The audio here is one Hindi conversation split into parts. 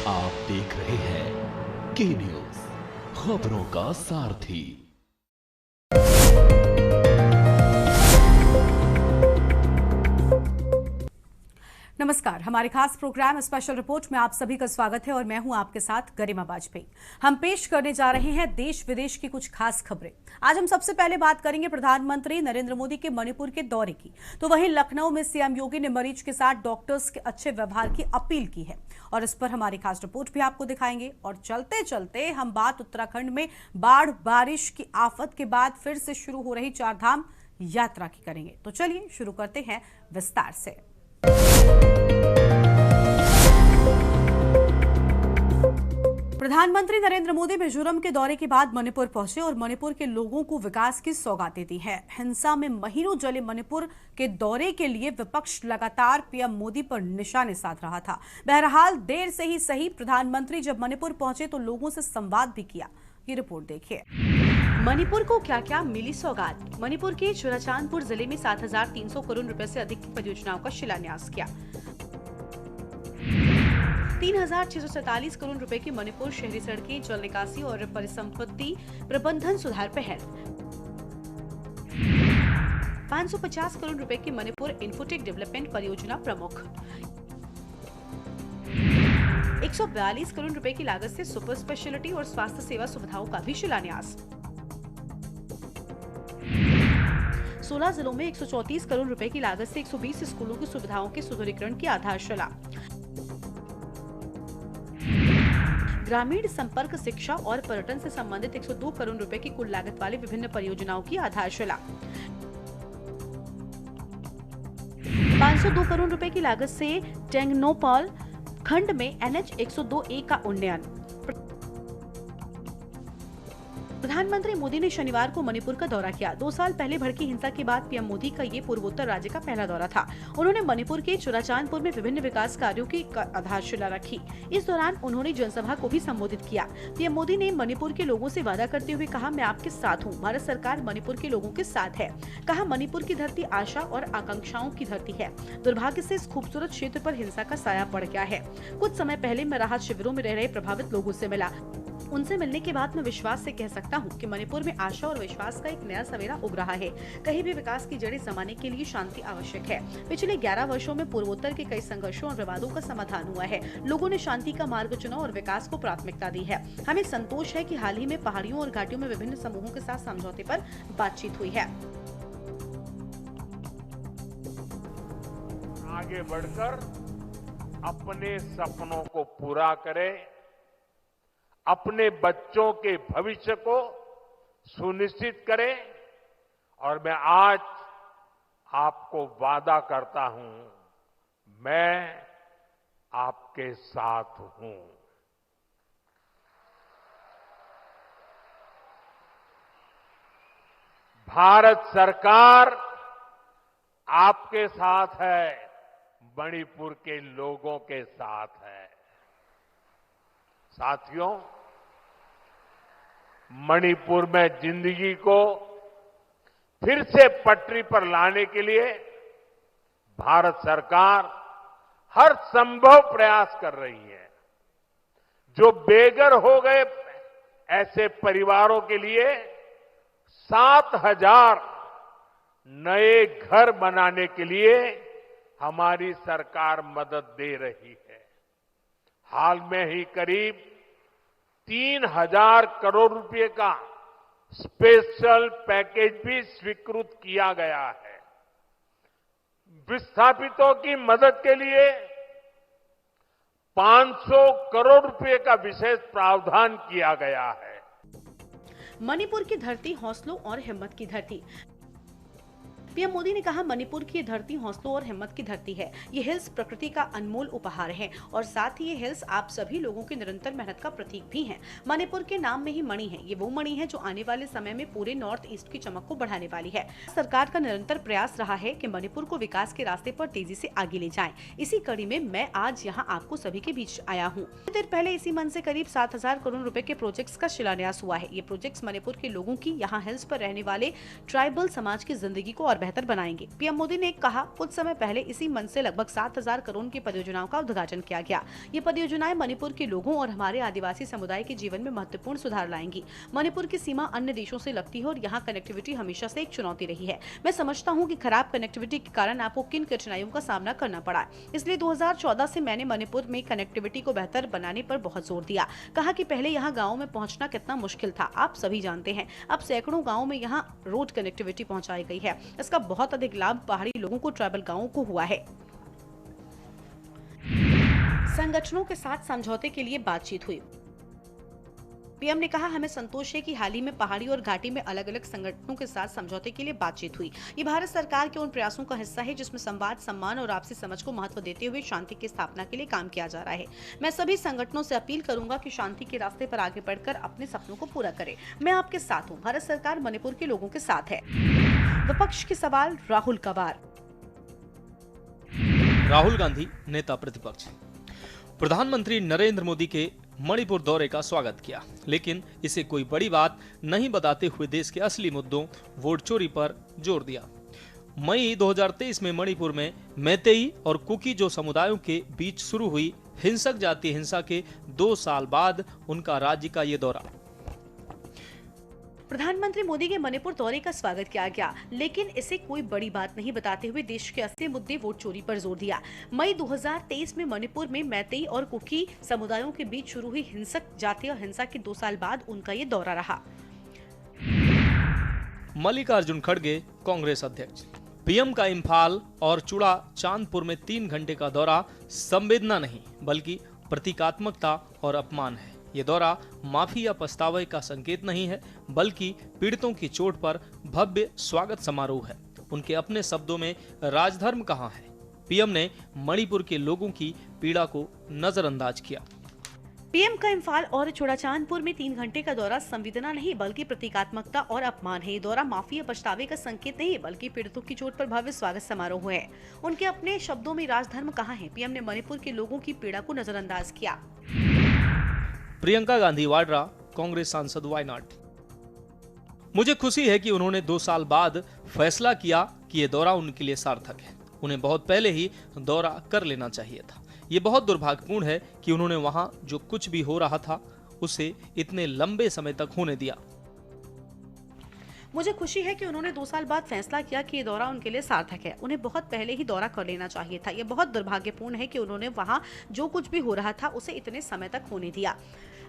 आप देख रहे हैं के न्यूज, खबरों का सारथी। नमस्कार, हमारे खास प्रोग्राम स्पेशल रिपोर्ट में आप सभी का स्वागत है और मैं हूं आपके साथ गरिमा बाजपेयी। हम पेश करने जा रहे हैं देश विदेश की कुछ खास खबरें। आज हम सबसे पहले बात करेंगे प्रधानमंत्री नरेंद्र मोदी के मणिपुर के दौरे की। तो वहीं लखनऊ में सीएम योगी ने मरीज के साथ डॉक्टर्स के अच्छे व्यवहार की अपील की है और इस पर हमारी खास रिपोर्ट भी आपको दिखाएंगे। और चलते चलते हम बात उत्तराखंड में बाढ़ बारिश की आफत के बाद फिर से शुरू हो रही चारधाम यात्रा की करेंगे। तो चलिए शुरू करते हैं विस्तार से। प्रधानमंत्री नरेंद्र मोदी मिजोरम के दौरे के बाद मणिपुर पहुंचे और मणिपुर के लोगों को विकास की सौगातें दी है। हिंसा में महीनों जले मणिपुर के दौरे के लिए विपक्ष लगातार पीएम मोदी पर निशाने साध रहा था। बहरहाल देर से ही सही, प्रधानमंत्री जब मणिपुर पहुंचे तो लोगों से संवाद भी किया। ये रिपोर्ट देखिए। मणिपुर को क्या क्या मिली सौगात। मणिपुर के चुराचांदपुर जिले में 7,300 करोड़ रुपए से अधिक की परियोजनाओं का शिलान्यास किया। 3,647 करोड़ रुपए की मणिपुर शहरी सड़कें, जल निकासी और परिसंपत्ति प्रबंधन सुधार पहल। 550 करोड़ रुपए की मणिपुर इन्फोटेक डेवलपमेंट परियोजना प्रमुख। 142 करोड़ रुपए की लागत से सुपर स्पेशलिटी और स्वास्थ्य सेवा सुविधाओं का भी शिलान्यास। 16 जिलों में 134 करोड़ रुपए की लागत से 120 स्कूलों की सुविधाओं के सुदृढ़ीकरण की आधारशिला। ग्रामीण संपर्क, शिक्षा और पर्यटन से संबंधित 102 करोड़ रुपए की कुल लागत वाली विभिन्न परियोजनाओं की आधारशिला। 502 करोड़ रुपए की लागत से टेंगनोपाल खंड में NH 102A का उन्नयन। प्रधानमंत्री मोदी ने शनिवार को मणिपुर का दौरा किया। 2 साल पहले भड़की हिंसा के बाद पीएम मोदी का ये पूर्वोत्तर राज्य का पहला दौरा था। उन्होंने मणिपुर के चुराचांदपुर में विभिन्न विकास कार्यों की आधारशिला रखी। इस दौरान उन्होंने जनसभा को भी संबोधित किया। पीएम मोदी ने मणिपुर के लोगों से वादा करते हुए कहा, मैं आपके साथ हूँ। भारत सरकार मणिपुर के लोगों के साथ है। कहा, मणिपुर की धरती आशा और आकांक्षाओं की धरती है। दुर्भाग्य से इस खूबसूरत क्षेत्र पर हिंसा का साया पड़ गया है। कुछ समय पहले मैं राहत शिविरों में रह रहे प्रभावित लोगों से मिला। उनसे मिलने के बाद मैं विश्वास से कह सकता हूं कि मणिपुर में आशा और विश्वास का एक नया सवेरा उग रहा है। कहीं भी विकास की जड़ें जमाने के लिए शांति आवश्यक है। पिछले 11 वर्षों में पूर्वोत्तर के कई संघर्षों और विवादों का समाधान हुआ है। लोगों ने शांति का मार्ग चुना और विकास को प्राथमिकता दी है। हमें संतोष है कि हाल ही में पहाड़ियों और घाटियों में विभिन्न समूहों के साथ समझौते पर बातचीत हुई है। आगे बढ़कर अपने सपनों को पूरा करें, अपने बच्चों के भविष्य को सुनिश्चित करें। और मैं आज आपको वादा करता हूं, मैं आपके साथ हूं। भारत सरकार आपके साथ है, मणिपुर के लोगों के साथ है। साथियों, मणिपुर में जिंदगी को फिर से पटरी पर लाने के लिए भारत सरकार हर संभव प्रयास कर रही है। जो बेघर हो गए ऐसे परिवारों के लिए 7,000 नए घर बनाने के लिए हमारी सरकार मदद दे रही है। हाल में ही करीब 3,000 करोड़ रुपए का स्पेशल पैकेज भी स्वीकृत किया गया है। विस्थापितों की मदद के लिए 500 करोड़ रुपए का विशेष प्रावधान किया गया है। मणिपुर की धरती हौसलों और हिम्मत की धरती। पीएम मोदी ने कहा, मणिपुर की धरती हौसलों और हिम्मत की धरती है। ये हिल्स प्रकृति का अनमोल उपहार है और साथ ही ये हिल्स आप सभी लोगों की निरंतर मेहनत का प्रतीक भी हैं। मणिपुर के नाम में ही मणि है। ये वो मणि है जो आने वाले समय में पूरे नॉर्थ ईस्ट की चमक को बढ़ाने वाली है। सरकार का निरंतर प्रयास रहा है कि मणिपुर को विकास के रास्ते पर तेजी से आगे ले जाएं। इसी कड़ी में मैं आज यहाँ आपको सभी के बीच आया हूँ। कुछ देर पहले इसी मन से करीब 7,000 करोड़ रुपए के प्रोजेक्ट्स का शिलान्यास हुआ है। ये प्रोजेक्ट्स मणिपुर के लोगों की, यहाँ हिल्स पर रहने वाले ट्राइबल समाज की जिंदगी को और बेहतर बनाएंगे। पीएम मोदी ने कहा, कुछ समय पहले इसी मन से लगभग 7,000 करोड़ की परियोजनाओं का उद्घाटन किया गया। ये परियोजनाएं मणिपुर के लोगों और हमारे आदिवासी समुदाय के जीवन में महत्वपूर्ण सुधार लाएंगी। मणिपुर की सीमा अन्य देशों से लगती है और यहाँ कनेक्टिविटी हमेशा से एक चुनौती रही है। मैं समझता हूँ कि खराब कनेक्टिविटी के कारण आपको किन कठिनाइयों का सामना करना पड़ा, इसलिए 2014 से मैंने मणिपुर में कनेक्टिविटी को बेहतर बनाने पर बहुत जोर दिया। कहा कि पहले यहाँ गाँव में पहुँचना कितना मुश्किल था, आप सभी जानते हैं। अब सैकड़ों गाँव में यहाँ रोड कनेक्टिविटी पहुँचाई गई है। इसका बहुत अधिक लाभ पहाड़ी लोगों को, ट्राइबल गाँवों को हुआ है। संगठनों के साथ समझौते के लिए बातचीत हुई। पीएम ने कहा, हमें संतोष है कि हाल ही में पहाड़ी और घाटी में अलग अलग संगठनों के साथ समझौते के लिए बातचीत हुई। ये भारत सरकार के उन प्रयासों का हिस्सा है जिसमें संवाद, सम्मान और आपसी समझ को महत्व देते हुए शांति की स्थापना के लिए काम किया जा रहा है। मैं सभी संगठनों से अपील करूंगा कि शांति के रास्ते पर आगे बढ़कर अपने सपनों को पूरा करें। मैं आपके साथ हूँ। भारत सरकार मणिपुर के लोगों के साथ है। विपक्ष के सवाल राहुल का वार। राहुल गांधी नेता प्रतिपक्ष प्रधानमंत्री नरेंद्र मोदी के मणिपुर दौरे का स्वागत किया, लेकिन इसे कोई बड़ी बात नहीं बताते हुए देश के असली मुद्दों वोट चोरी पर जोर दिया। मई 2023 में मणिपुर में मैतेई और कुकी-जो समुदायों के बीच शुरू हुई हिंसक जातीय हिंसा के 2 साल बाद उनका राज्य का ये दौरा। प्रधानमंत्री मोदी के मणिपुर दौरे का स्वागत किया गया, लेकिन इसे कोई बड़ी बात नहीं बताते हुए देश के असली मुद्दे वोट चोरी पर जोर दिया। मई 2023 में मणिपुर में मैतेई और कुकी समुदायों के बीच शुरू हुई हिंसक जातीय हिंसा के 2 साल बाद उनका ये दौरा रहा। मल्लिकार्जुन खड़गे कांग्रेस अध्यक्ष। पीएम का इम्फाल और चुड़ा चांदपुर में 3 घंटे का दौरा संवेदना नहीं बल्कि प्रतीकात्मकता और अपमान है। ये दौरा माफी या पछतावे का संकेत नहीं है, बल्कि पीड़ितों की चोट पर भव्य स्वागत समारोह है। उनके अपने शब्दों में राजधर्म कहाँ है? पीएम ने मणिपुर के लोगों की पीड़ा को नजरअंदाज किया। पीएम का इम्फाल और चुड़ाचांदपुर में 3 घंटे का दौरा संवेदना नहीं बल्कि प्रतीकात्मकता और अपमान है। ये दौरा माफी या पछतावे का संकेत नहीं बल्कि पीड़ितों की चोट पर भव्य स्वागत समारोह है। उनके अपने शब्दों में राजधर्म कहाँ है? पीएम ने मणिपुर के लोगों की पीड़ा को नजरअंदाज किया। प्रियंका गांधी वाड्रा, कांग्रेस सांसद वायनाड। मुझे खुशी है कि उन्होंने 2 साल बाद फैसला किया कि ये दौरा उनके लिए सार्थक है। उन्हें बहुत पहले ही दौरा कर लेना चाहिए था। ये बहुत दुर्भाग्यपूर्ण है कि उन्होंने वहां जो कुछ भी हो रहा था उसे इतने लंबे समय तक होने दिया। मुझे खुशी है कि उन्होंने 2 साल बाद फैसला किया कि ये दौरा उनके लिए सार्थक है। उन्हें बहुत पहले ही दौरा कर लेना चाहिए था। ये बहुत दुर्भाग्यपूर्ण है कि उन्होंने वहां जो कुछ भी हो रहा था उसे इतने समय तक होने दिया।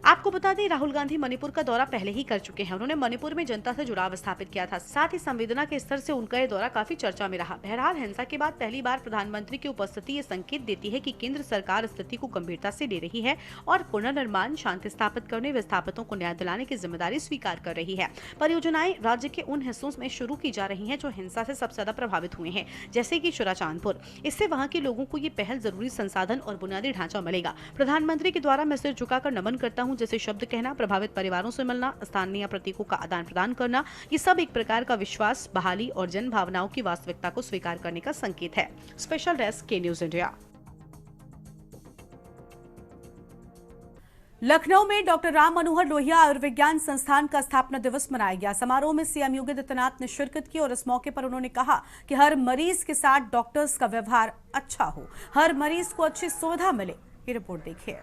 आपको बता दें, राहुल गांधी मणिपुर का दौरा पहले ही कर चुके हैं। उन्होंने मणिपुर में जनता से जुड़ाव स्थापित किया था। साथ ही संवेदना के स्तर से उनका ये दौरा काफी चर्चा में रहा। बहरहाल, हिंसा के बाद पहली बार प्रधानमंत्री की उपस्थिति ये संकेत देती है कि केंद्र सरकार स्थिति को गंभीरता से ले रही है और पुनर्निर्माण, शांति स्थापित करने, विस्थापितों को न्याय दिलाने की जिम्मेदारी स्वीकार कर रही है। परियोजनाएं राज्य के उन हिस्सों में शुरू की जा रही हैं जो हिंसा से सबसे ज्यादा प्रभावित हुए हैं, जैसे कि चुड़ाचांदपुर। इससे वहां के लोगों को ये पहल, जरूरी संसाधन और बुनियादी ढांचा मिलेगा। प्रधानमंत्री के द्वारा मैं सिर झुकाकर नमन करता हूं जैसे शब्द कहना, प्रभावित परिवारों से मिलना, स्थानीय प्रतीकों का आदान प्रदान करना, ये सब एक प्रकार का विश्वास, बहाली और जन भावनाओं की वास्तविकता को स्वीकार करने का संकेत है। स्पेशल डेस्क के न्यूज इंडिया। लखनऊ में डॉक्टर राम मनोहर लोहिया आयुर्विज्ञान संस्थान का स्थापना दिवस मनाया गया। समारोह में सीएम योगी आदित्यनाथ ने शिरकत की और इस मौके पर उन्होंने कहा कि हर मरीज के साथ डॉक्टर्स का व्यवहार अच्छा हो, हर मरीज को अच्छी सुविधा मिले। ये रिपोर्ट देखिए।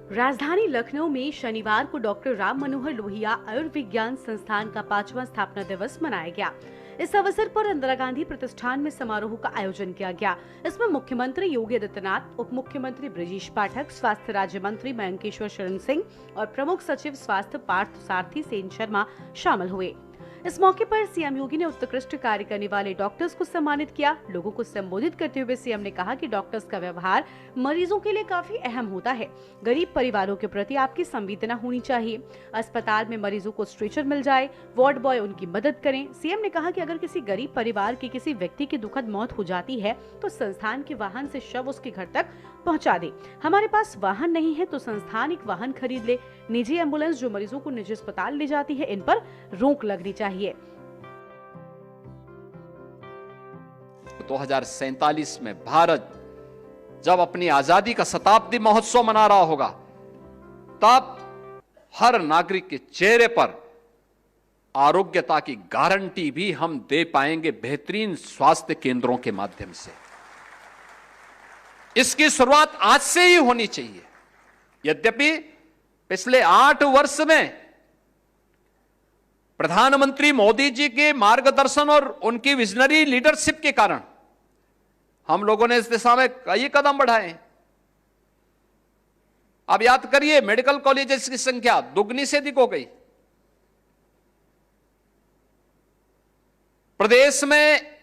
राजधानी लखनऊ में शनिवार को डॉक्टर राम मनोहर लोहिया आयुर्विज्ञान संस्थान का 5वां स्थापना दिवस मनाया गया। इस अवसर पर इंदिरा गांधी प्रतिष्ठान में समारोह का आयोजन किया गया। इसमें मुख्यमंत्री योगी आदित्यनाथ, उप मुख्यमंत्री ब्रजेश पाठक, स्वास्थ्य राज्य मंत्री मयंकेश्वर शरण सिंह और प्रमुख सचिव स्वास्थ्य पार्थ सारथी सेन शर्मा शामिल हुए। इस मौके पर सीएम योगी ने उत्कृष्ट कार्य करने वाले डॉक्टर्स को सम्मानित किया। लोगों को संबोधित करते हुए सीएम ने कहा कि डॉक्टर्स का व्यवहार मरीजों के लिए काफी अहम होता है। गरीब परिवारों के प्रति आपकी संवेदना होनी चाहिए। अस्पताल में मरीजों को स्ट्रेचर मिल जाए, वार्ड बॉय उनकी मदद करें। सीएम ने कहा कि अगर किसी गरीब परिवार के किसी व्यक्ति की दुखद मौत हो जाती है तो संस्थान के वाहन से शव उसके घर तक पहुंचा दे। हमारे पास वाहन नहीं है तो संस्थान एक वाहन खरीद ले। निजी एम्बुलेंस जो मरीजों को निजी अस्पताल ले जाती है, इन पर रोक लगनी चाहिए। 2047 में भारत जब अपनी आजादी का शताब्दी महोत्सव मना रहा होगा, तब हर नागरिक के चेहरे पर आरोग्यता की गारंटी भी हम दे पाएंगे बेहतरीन स्वास्थ्य केंद्रों के माध्यम से। इसकी शुरुआत आज से ही होनी चाहिए। यद्यपि पिछले 8 वर्ष में प्रधानमंत्री मोदी जी के मार्गदर्शन और उनकी विजनरी लीडरशिप के कारण हम लोगों ने इस दिशा में कई कदम बढ़ाए। अब याद करिए, मेडिकल कॉलेजेस की संख्या दुगनी से अधिक हो गई। प्रदेश में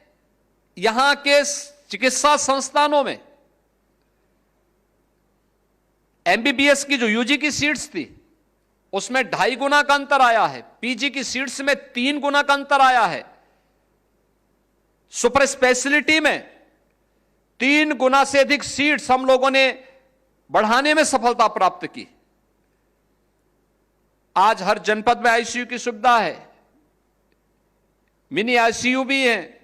यहां के चिकित्सा संस्थानों में एमबीबीएस की जो यूजी की सीट्स थी उसमें 2.5 गुना का अंतर आया है। पीजी की सीट्स में 3 गुना का अंतर आया है। सुपर स्पेशलिटी में 3 गुना से अधिक सीट्स हम लोगों ने बढ़ाने में सफलता प्राप्त की। आज हर जनपद में आईसीयू की सुविधा है, मिनी आईसीयू भी है,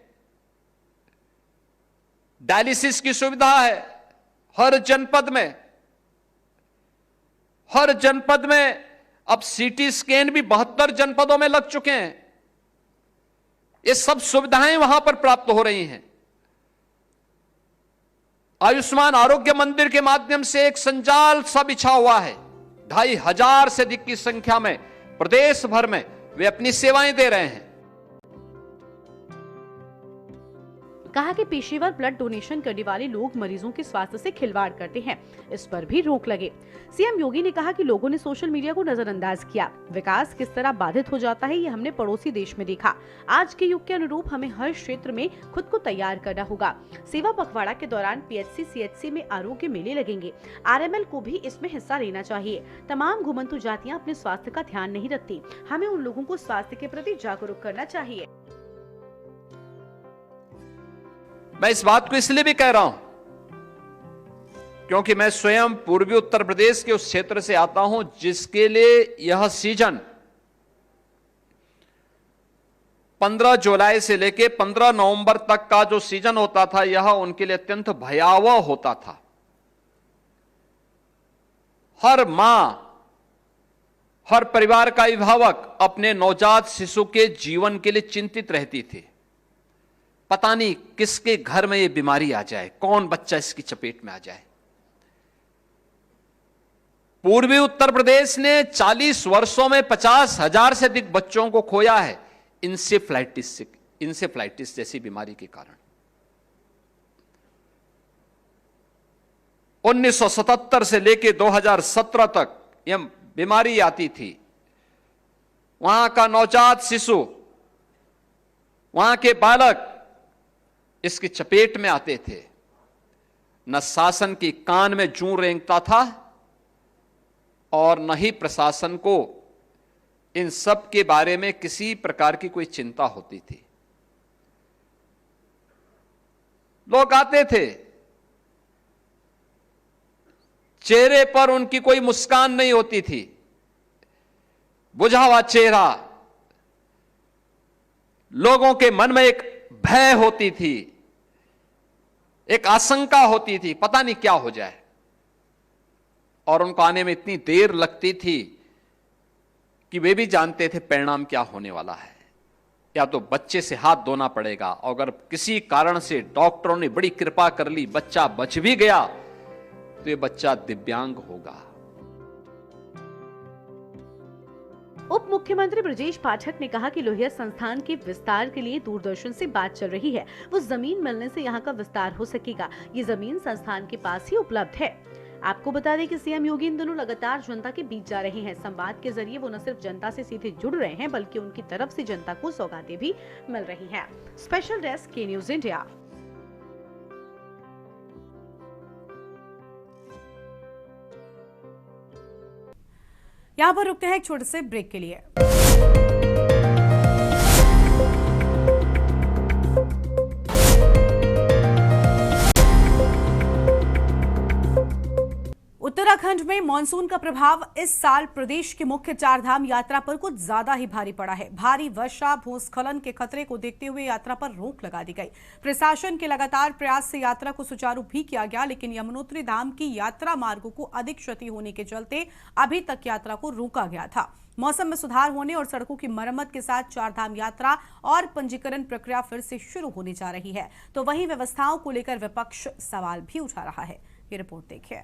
डायलिसिस की सुविधा है हर जनपद में। अब सीटी स्कैन भी 72 जनपदों में लग चुके हैं। ये सब सुविधाएं वहां पर प्राप्त हो रही हैं। आयुष्मान आरोग्य मंदिर के माध्यम से एक संजाल सा बिछा हुआ है। 2500 से अधिक की संख्या में प्रदेश भर में वे अपनी सेवाएं दे रहे हैं। कहा कि पेशेवर ब्लड डोनेशन करने वाले लोग मरीजों के स्वास्थ्य से खिलवाड़ करते हैं, इस पर भी रोक लगे। सीएम योगी ने कहा कि लोगों ने सोशल मीडिया को नजरअंदाज किया। विकास किस तरह बाधित हो जाता है ये हमने पड़ोसी देश में देखा। आज के युग के अनुरूप हमें हर क्षेत्र में खुद को तैयार करना होगा। सेवा पखवाड़ा के दौरान पीएचसी सीएचसी में आरोग्य मेले लगेंगे। आरएमएल को भी इसमें हिस्सा लेना चाहिए। तमाम घुमंतु जातियां अपने स्वास्थ्य का ध्यान नहीं रखती, हमें उन लोगों को स्वास्थ्य के प्रति जागरूक करना चाहिए। मैं इस बात को इसलिए भी कह रहा हूं क्योंकि मैं स्वयं पूर्वी उत्तर प्रदेश के उस क्षेत्र से आता हूं जिसके लिए यह सीजन 15 जुलाई से लेकर 15 नवंबर तक का जो सीजन होता था, यह उनके लिए अत्यंत भयावह होता था। हर मां, हर परिवार का अभिभावक अपने नवजात शिशु के जीवन के लिए चिंतित रहती थी। पता नहीं किसके घर में यह बीमारी आ जाए, कौन बच्चा इसकी चपेट में आ जाए। पूर्वी उत्तर प्रदेश ने 40 वर्षों में 50,000 से अधिक बच्चों को खोया है इंसेफ्लाइटिस जैसी बीमारी के कारण। 1977 से लेकर 2017 तक यह बीमारी आती थी। वहां का नवजात शिशु, वहां के बालक इसकी चपेट में आते थे। न शासन की कान में जूं रेंगता था और न ही प्रशासन को इन सब के बारे में किसी प्रकार की कोई चिंता होती थी। लोग आते थे, चेहरे पर उनकी कोई मुस्कान नहीं होती थी, बुझा हुआ चेहरा। लोगों के मन में एक भय होती थी, एक आशंका होती थी, पता नहीं क्या हो जाए। और उनको आने में इतनी देर लगती थी कि वे भी जानते थे परिणाम क्या होने वाला है। या तो बच्चे से हाथ धोना पड़ेगा, और अगर किसी कारण से डॉक्टरों ने बड़ी कृपा कर ली, बच्चा बच भी गया, तो ये बच्चा दिव्यांग होगा। उप मुख्यमंत्री ब्रजेश पाठक ने कहा कि लोहिया संस्थान के विस्तार के लिए दूरदर्शन से बात चल रही है। वो जमीन मिलने से यहाँ का विस्तार हो सकेगा। ये जमीन संस्थान के पास ही उपलब्ध है। आपको बता दें कि सीएम योगी इन दिनों लगातार जनता के बीच जा रहे हैं। संवाद के जरिए वो न सिर्फ जनता से सीधे जुड़ रहे हैं, बल्कि उनकी तरफ से जनता को सौगातें भी मिल रही हैं। स्पेशल डेस्क के न्यूज इंडिया। यहाँ पर रुकते हैं एक छोटे से ब्रेक के लिए। उत्तराखंड उत्तराखंड में मानसून का प्रभाव इस साल प्रदेश की मुख्य चारधाम यात्रा पर कुछ ज्यादा ही भारी पड़ा है। भारी वर्षा, भूस्खलन के खतरे को देखते हुए यात्रा पर रोक लगा दी गई। प्रशासन के लगातार प्रयास से यात्रा को सुचारू भी किया गया, लेकिन यमुनोत्री धाम की यात्रा मार्गों को अधिक क्षति होने के चलते अभी तक यात्रा को रोका गया था। मौसम में सुधार होने और सड़कों की मरम्मत के साथ चारधाम यात्रा और पंजीकरण प्रक्रिया फिर से शुरू होने जा रही है, तो वहीं व्यवस्थाओं को लेकर विपक्ष सवाल भी उठा रहा है। ये रिपोर्ट देखिए।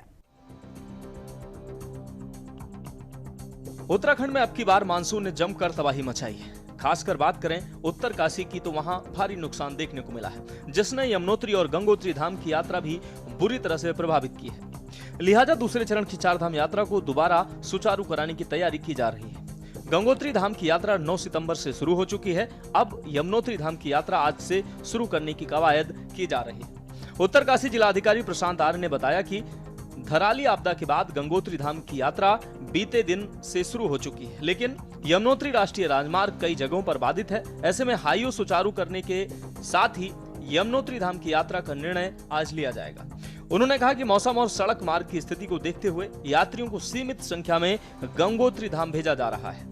उत्तराखंड में अब की बार मानसून ने जमकर तबाही मचाई है। खासकर बात करें उत्तरकाशी की तो वहां भारी नुकसान देखने को मिला है, जिसने यमुनोत्री और गंगोत्री धाम की यात्रा भी बुरी तरह से प्रभावित की है। लिहाजा दूसरे चरण की चारधाम यात्रा को दोबारा सुचारू कराने की तैयारी की जा रही है। गंगोत्री धाम की यात्रा 9 सितंबर से शुरू हो चुकी है। अब यमुनोत्री धाम की यात्रा आज से शुरू करने की कवायद की जा रही है। उत्तरकाशी जिलाधिकारी प्रशांत आर्य ने बताया कि धराली आपदा के बाद गंगोत्री धाम की यात्रा बीते दिन से शुरू हो चुकी है, लेकिन यमुनोत्री राष्ट्रीय राजमार्ग कई जगहों पर बाधित है। ऐसे में हाईवे सुचारू करने के साथ ही यमुनोत्री धाम की यात्रा का निर्णय आज लिया जाएगा। उन्होंने कहा कि मौसम और सड़क मार्ग की स्थिति को देखते हुए यात्रियों को सीमित संख्या में गंगोत्री धाम भेजा जा रहा है।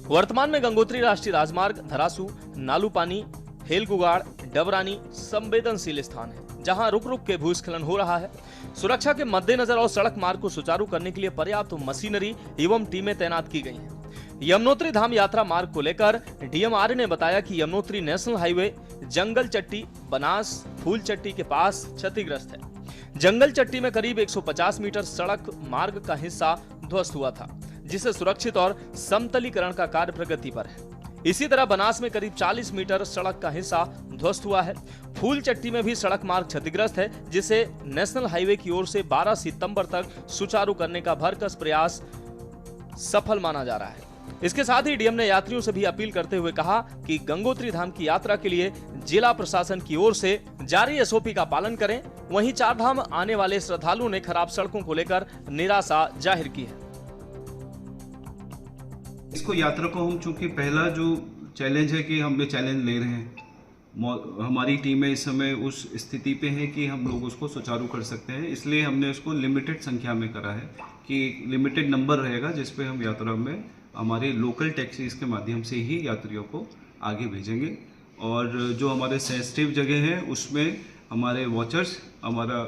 वर्तमान में गंगोत्री राष्ट्रीय राजमार्ग धरासू, नालूपानी, हेलकुगाड़, डबरानी संवेदनशील स्थान है, जहां रुक रुक के भूस्खलन हो रहा है। सुरक्षा के मद्देनजर और सड़क मार्ग को सुचारू करने के लिए पर्याप्त मशीनरी एवं टीमें तैनात की गई हैं। यमुनोत्री धाम यात्रा मार्ग को लेकर डीएम आर्य ने बताया कि यमुनोत्री नेशनल हाईवे जंगल चट्टी, बनास, फूल चट्टी के पास क्षतिग्रस्त है। जंगल चट्टी में करीब 150 मीटर सड़क मार्ग का हिस्सा ध्वस्त हुआ था, जिसे सुरक्षित और समतलीकरण का कार्य प्रगति पर है। इसी तरह बनास में करीब 40 मीटर सड़क का हिस्सा ध्वस्त हुआ है। फूल चट्टी में भी सड़क मार्ग क्षतिग्रस्त है, जिसे नेशनल हाईवे की ओर से 12 सितंबर तक सुचारू करने का भरकस प्रयास सफल माना जा रहा है। इसके साथ ही डीएम ने यात्रियों से भी अपील करते हुए कहा कि गंगोत्री धाम की यात्रा के लिए जिला प्रशासन की ओर से जारी एसओपी का पालन करें। वहीं चारधाम आने वाले श्रद्धालुओं ने खराब सड़कों को लेकर निराशा जाहिर की है। इसको यात्रा को हम चूंकि पहला जो चैलेंज है कि हम ये चैलेंज ले रहे हैं, हमारी टीमें इस समय उस स्थिति पे है कि हम लोग उसको सुचारू कर सकते हैं, इसलिए हमने उसको लिमिटेड संख्या में करा है कि लिमिटेड नंबर रहेगा जिस पे हम यात्रा में हमारे लोकल टैक्सीज के माध्यम से ही यात्रियों को आगे भेजेंगे। और जो हमारे सेंसिटिव जगह हैं उसमें हमारे वॉचर्स, हमारा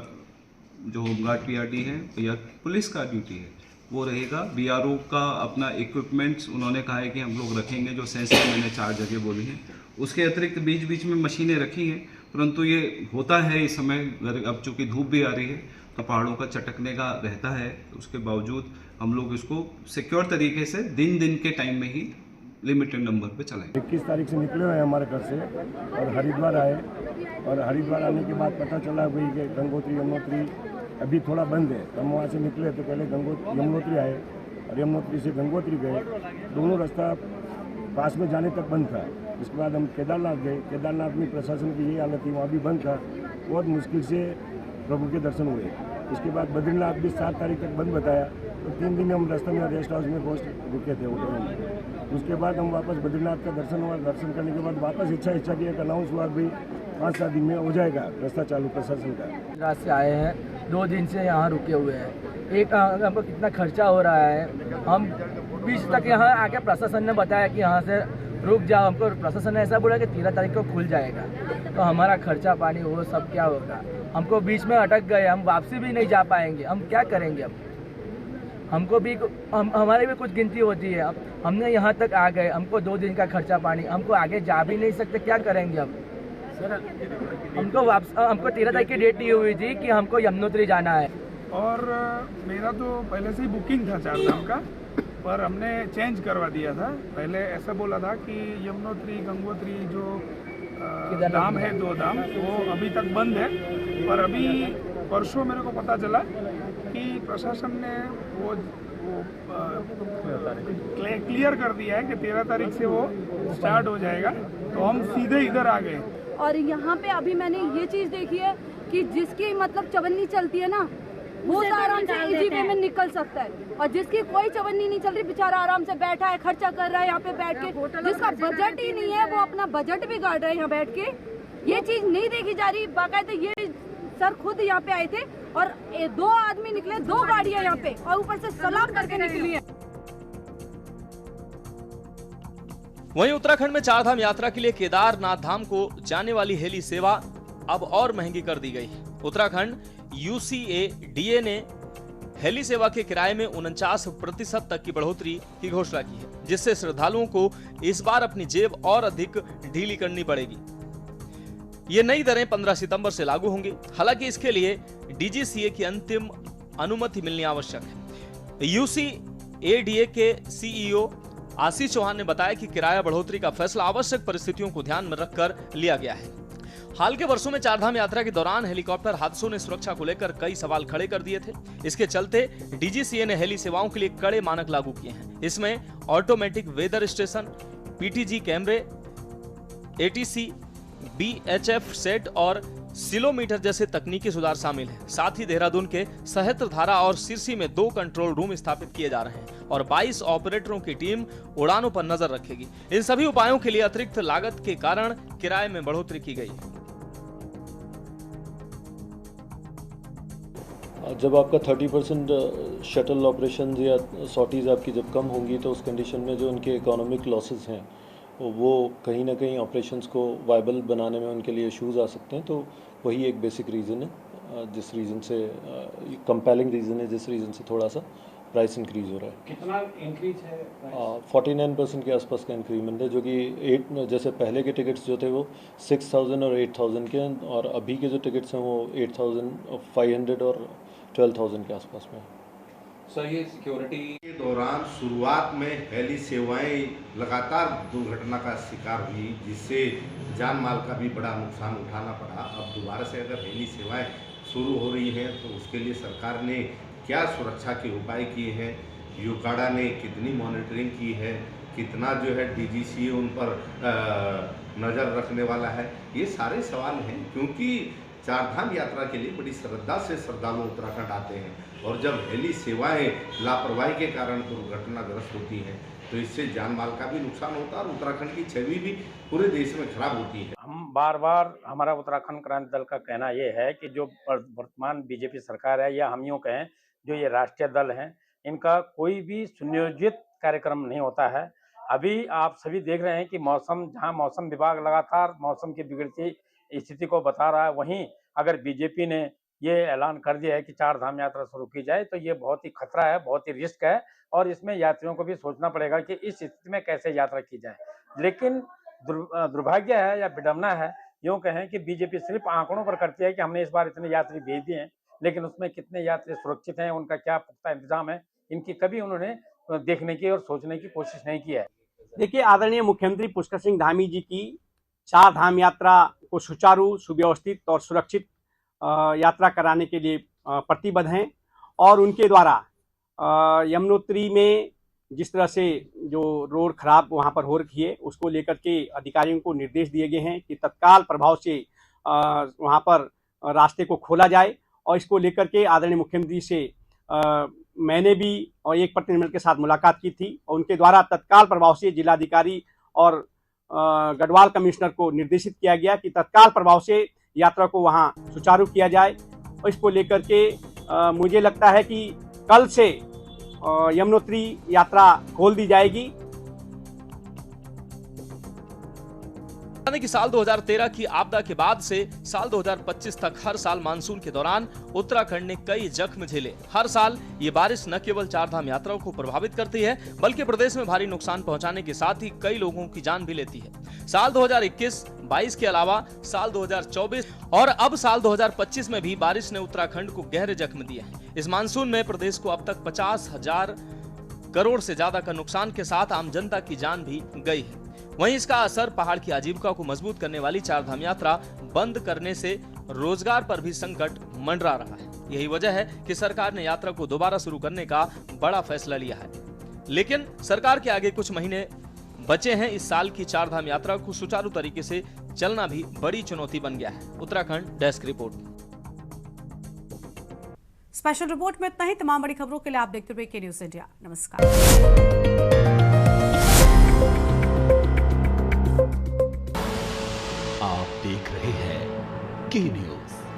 जो होमगार्ड पीआरडी है या पुलिस का ड्यूटी है वो रहेगा। बीआरओ का अपना इक्विपमेंट्स उन्होंने कहा है कि हम लोग रखेंगे, जो सेंसिटिव मैंने 4 जगह बोली हैं। उसके अतिरिक्त बीच बीच में मशीनें रखी हैं, परंतु ये होता है इस समय अब चूँकि धूप भी आ रही है तो पहाड़ों का चटकने का रहता है। उसके बावजूद हम लोग इसको सिक्योर तरीके से दिन के टाइम में ही लिमिटेड नंबर पे चलाएंगे। 21 तारीख से निकले हुए हैं हमारे घर से और हरिद्वार आए, और हरिद्वार आने के बाद पता चला भाई कि गंगोत्री यमुनोत्री अभी थोड़ा बंद है। हम वहाँ से निकले तो पहले यमुनोत्री आए और यमुनोत्री से गंगोत्री गए। दोनों रास्ता पास में जाने तक बंद था। इसके बाद हम केदारनाथ गए। केदारनाथ में प्रशासन की ये हालत थी, वहाँ भी बंद था। बहुत मुश्किल से प्रभु के दर्शन हुए। इसके बाद बद्रीनाथ भी 7 तारीख तक बंद बताया, तो 3 दिन हम रास्ते में रेस्ट हाउस में रुके थे होटल में। उसके बाद हम वापस बद्रीनाथ का दर्शन हुआ। दर्शन करने के बाद वापस इच्छा की एक अनाउंस हुआ भाई 5-7 दिन में हो जाएगा रास्ता चालू प्रशासन का। रात से आए हैं, 2 दिन से यहाँ रुके हुए हैं। एक हमको कितना खर्चा हो रहा है। हम बीच तक यहाँ आके प्रशासन ने बताया कि यहाँ से रुक जाओ। हमको प्रशासन ने ऐसा बोला कि 13 तारीख को खुल जाएगा, तो हमारा खर्चा पानी वो सब क्या होगा। हमको बीच में अटक गए, हम वापसी भी नहीं जा पाएंगे। हम क्या करेंगे अब? हमको भी हमारी भी कुछ गिनती होती है। अब हमने यहाँ तक आ गए, हमको 2 दिन का खर्चा पानी, हमको आगे जा भी नहीं सकते, क्या करेंगे अब? हमको 13 तारीख की डेट दी हुई थी कि हमको यमुनोत्री जाना है। और मेरा तो पहले से ही बुकिंग था चारधाम का, पर हमने चेंज करवा दिया था। पहले ऐसा बोला था कि यमुनोत्री गंगोत्री जो धाम है, 2 धाम, वो अभी तक बंद है। पर अभी परसों मेरे को पता चला कि प्रशासन ने वो क्लियर कर दिया है कि 13 तारीख से वो स्टार्ट हो जाएगा, तो हम सीधे इधर आ गए। और यहाँ पे अभी मैंने ये चीज़ देखी है कि जिसकी मतलब चवन्नी चलती है ना, वो आराम से इजी वे में निकल सकता है, और जिसकी कोई चवन्नी नहीं चल रही, बेचारा आराम से बैठा है, खर्चा कर रहा है यहाँ पे बैठ के। जिसका बजट ही नहीं है वो अपना बजट भी गाड़ रहा है यहाँ बैठ के। ये चीज नहीं देखी जा रही। बाकायदा ये सर खुद यहाँ पे आए थे और 2 आदमी निकले, 2 गाड़ियां यहाँ पे, और ऊपर से सलाम करके निकली है। वहीं उत्तराखंड में चारधाम यात्रा के लिए केदारनाथ धाम को जाने वाली हेली सेवा अब और महंगी कर दी गई है। उत्तराखंड UCADA ने हेली सेवा के किराए में 49% तक की बढ़ोतरी की घोषणा की है, जिससे श्रद्धालुओं को इस बार अपनी जेब और अधिक ढीली करनी पड़ेगी। ये नई दरें 15 सितंबर से लागू होंगी। हालांकि इसके लिए DGCA की अंतिम अनुमति मिलनी आवश्यक है। UCADA के CEO आशीष चौहान ने बताया कि किराया बढ़ोतरी का फैसला आवश्यक परिस्थितियों को ध्यान में रखकर लिया गया है। हाल के वर्षों में चारधाम यात्रा के दौरान हेलीकॉप्टर हादसों ने सुरक्षा को लेकर कई सवाल खड़े कर दिए थे। इसके चलते DGCA ने हेली सेवाओं के लिए कड़े मानक लागू किए हैं। इसमें ऑटोमेटिक वेदर स्टेशन, PTG कैमरे, ATC, BHF सेट और सिलोमीटर जैसे तकनीकी सुधार शामिल हैं। साथ ही देहरादून के सहस्त्रधारा और सिरसी में 2 कंट्रोल रूम स्थापित किए जा रहे हैं और 22 ऑपरेटरों की टीम उड़ानों पर नजर रखेगी। इन सभी उपायों के लिए अतिरिक्त लागत के कारण किराए में बढ़ोतरी की गई है। जब आपका 30% शटल ऑपरेशन या सॉटीज आपकी जब कम होंगी तो उस कंडीशन में जो उनके इकोनॉमिक लॉसेस हैं वो कहीं ना कहीं ऑपरेशंस को वायबल बनाने में उनके लिए इश्यूज आ सकते हैं। तो वही एक बेसिक रीज़न है, जिस रीज़न से कंपेलिंग रीज़न है, जिस रीज़न से थोड़ा सा प्राइस इंक्रीज हो रहा है। कितना इंक्रीज है? 49% के आसपास का इंक्रीमेंट है, जो कि जैसे पहले के टिकट्स जो थे वो 6000 और 8000 के हैं, और अभी के जो टिकट्स हैं वो 8500 और 12000 के आसपास में। सर, ये सिक्योरिटी के दौरान शुरुआत में हेली सेवाएं लगातार दुर्घटना का शिकार हुई, जिससे जान माल का भी बड़ा नुकसान उठाना पड़ा। अब दोबारा से अगर हेली सेवाएं शुरू हो रही हैं तो उसके लिए सरकार ने क्या सुरक्षा के उपाय किए हैं, यूकाडा ने कितनी मॉनिटरिंग की है, कितना जो है DGCA उन पर नज़र रखने वाला है, ये सारे सवाल हैं। क्योंकि चारधाम यात्रा के लिए बड़ी श्रद्धा से श्रद्धालु उत्तराखंड आते हैं, और जब हेली सेवाएं लापरवाही के कारण दुर्घटनाग्रस्त होती हैं तो इससे जान माल का भी नुकसान होता है और उत्तराखंड की छवि भी पूरे देश में खराब होती है। हम बार बार, हमारा उत्तराखंड क्रांति दल का कहना ये है कि जो वर्तमान BJP सरकार है, या हम यूँ कहें जो ये राष्ट्रीय दल हैं, इनका कोई भी सुनियोजित कार्यक्रम नहीं होता है। अभी आप सभी देख रहे हैं कि जहाँ मौसम विभाग लगातार मौसम की बिगड़ती स्थिति को बता रहा है, वहीं अगर बीजेपी ने ये ऐलान कर दिया है कि चारधाम यात्रा शुरू की जाए तो ये बहुत ही खतरा है, बहुत ही रिस्क है, और इसमें यात्रियों को भी सोचना पड़ेगा कि इस स्थिति में कैसे यात्रा की जाए। लेकिन दुर्भाग्य है या विडम्बना है, यूँ कहें कि बीजेपी सिर्फ आंकड़ों पर करती है कि हमने इस बार इतने यात्री भेज दिए हैं, लेकिन उसमें कितने यात्री सुरक्षित हैं, उनका क्या पुख्ता इंतजाम है, इनकी कभी उन्होंने देखने की और सोचने की कोशिश नहीं की है। देखिए, आदरणीय मुख्यमंत्री पुष्कर सिंह धामी जी की चारधाम यात्रा को सुचारू, सुव्यवस्थित और सुरक्षित यात्रा कराने के लिए प्रतिबद्ध हैं, और उनके द्वारा यमुनोत्री में जिस तरह से जो रोड खराब वहां पर हो रही है, उसको लेकर के अधिकारियों को निर्देश दिए गए हैं कि तत्काल प्रभाव से वहां पर रास्ते को खोला जाए। और इसको लेकर के आदरणीय मुख्यमंत्री से मैंने भी और एक प्रतिनिधिमंडल के साथ मुलाकात की थी, और उनके द्वारा तत्काल प्रभाव से जिलाधिकारी और गढ़वाल कमिश्नर को निर्देशित किया गया कि तत्काल प्रभाव से यात्रा को वहां सुचारू किया जाए। और इसको लेकर के मुझे लगता है कि कल से यमुनोत्री यात्रा खोल दी जाएगी। कि साल 2013 की आपदा के बाद से साल 2025 तक हर साल मानसून के दौरान उत्तराखंड ने कई जख्म झेले। हर साल ये बारिश न केवल चारधाम यात्राओं को प्रभावित करती है, बल्कि प्रदेश में भारी नुकसान पहुंचाने के साथ ही कई लोगों की जान भी लेती है। साल 2021-22 के अलावा साल 2024 और अब साल 2025 में भी बारिश ने उत्तराखंड को गहरे जख्म दिए हैं। इस मानसून में प्रदेश को अब तक 50,000 करोड़ से ज्यादा का नुकसान के साथ आम जनता की जान भी गई है। वहीं इसका असर पहाड़ की आजीविका को मजबूत करने वाली चारधाम यात्रा बंद करने से रोजगार पर भी संकट मंडरा रहा है। यही वजह है कि सरकार ने यात्रा को दोबारा शुरू करने का बड़ा फैसला लिया है। लेकिन सरकार के आगे कुछ महीने बचे हैं। इस साल की चारधाम यात्रा को सुचारू तरीके से चलना भी बड़ी चुनौती बन गया है। Uttarakhand desk report. Special report में इतना ही। तमाम बड़ी खबरों के लिए आप देखते रहिए के न्यूज़ इंडिया। नमस्कार।